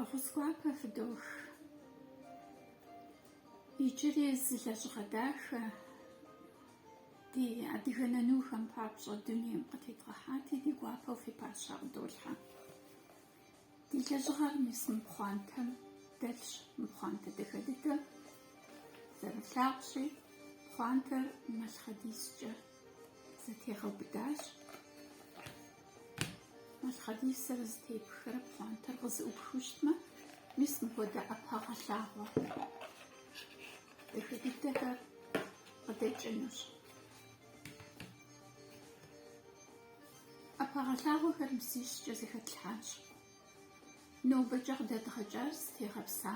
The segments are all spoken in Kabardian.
Гъусгуапэ фыдох. Иджыри зы лэжьыгъэ дахэ ди адыгэ нанухэм папщӏэ дунейм къытедгъэхьати, ди гуапэу фи пащэ къыдолъхьэ. Ди лэжьыгъэр мис мы пхъуантэм дэлъщ, мы пхъуантэ дахэ дыдэм. Зэрылъагъущи, пхъуантэр малъхъэдискӏэ зэтегъэубыдащ. Малъхъэдисыр зытепхрэ пхъуантэр къызыӏупхыу щытмэ, мис мыхуэдэ ӏэпэгъэлъагъуэ дахэ дыдэхэр къыдэкӏынущ. Ӏэпэгъэлъагъуэхэр мысищкӏэ зэхэтлъхьащ. Нобэкӏэ къыдэдгъэкӏар зытегъэпса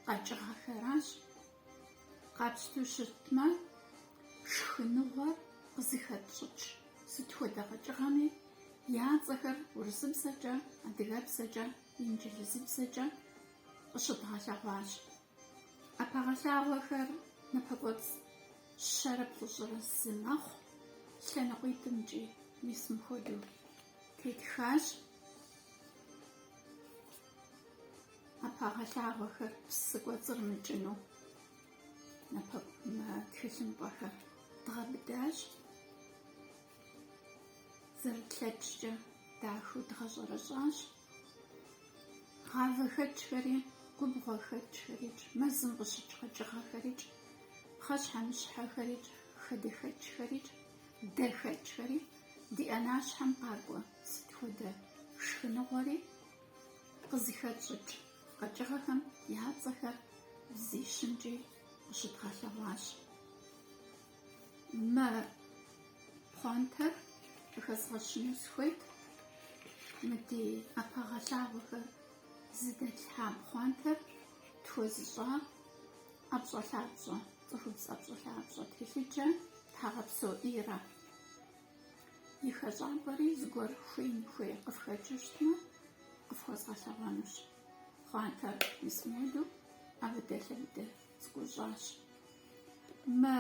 къэкӏыгъэхэращ. Къапщтэу щытмэ, шхыныгъуэр къызыхэтщӏыкӏ сыт хуэдэ къэкӏыгъэми я цӏэхэр урысыбзэкӏэ, адыгэбзэкӏэ, инджылызыбзэкӏэ къыщыдгъэлъэгъуащ. Ӏэпэгъэлъагъуэхэр напэкӏуэцӏ щэрэ плӏыщӏрэ зы мэхъу, лъэныкъуитӏымкӏи мис мыхуэдэу тетхащ. Ӏэпэгъэлъагъуэхэр псы кӏуэцӏыр мыкӏыну тхылъымпӏэхэр дгъэбыдащ. Зэрытлъэкӏкӏэ дахэу дгъэщӏэрэщӏащ. Гъавэхэкӏхэри, губгъуэхэкӏхэрикӏ, мэзым къыщыкӏ къэкӏыгъэхэрикӏ, пхъэщхьэмыщхьэхэрикӏ, хадэхэкӏхэрикӏ, дэхэкӏхэри ди ӏэнащхьэм къакӏуэ сыт хуэдэ шхыныгъуэри къызыхэтщӏыкӏ къэкӏыгъэхэм я цӏэхэр зищымкӏи къыщыдгъэлъэгъуащ. Мы пхъуантэр къыхэзгъэщыну сыхуейт. Мы ди ӏэпэгъэлъагъуэхэр зыдэлъхьа пхъуантэр тхуэзыщӏа ӏэпщӏэлъапщӏэ, цӏыхубз ӏэпщӏэлъапщӏэ телъыджэ тхьэгъэпсо ӏейрэ. И хэщӏапӏэри зыгуэр хуейн хуей къыфхэкӏыу щытмэ, къыфхуэзгъэлъэгъуэнущ. Пхъуантэр мис мыуэдэу ӏэвыдэ-лъэвыдэ зыгуэщӏащ. Мы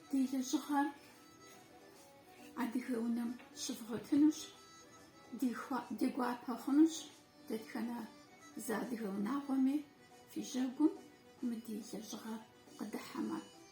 ди лэжьыгъэр адыгэ унэм щывгъуэтынущ, ди гуапэ хъунущ. Дэтхэнэ зы адыгэ унагъуэми фи жьэгум мы ди лэжьыгъэр къыдыхьэмэ.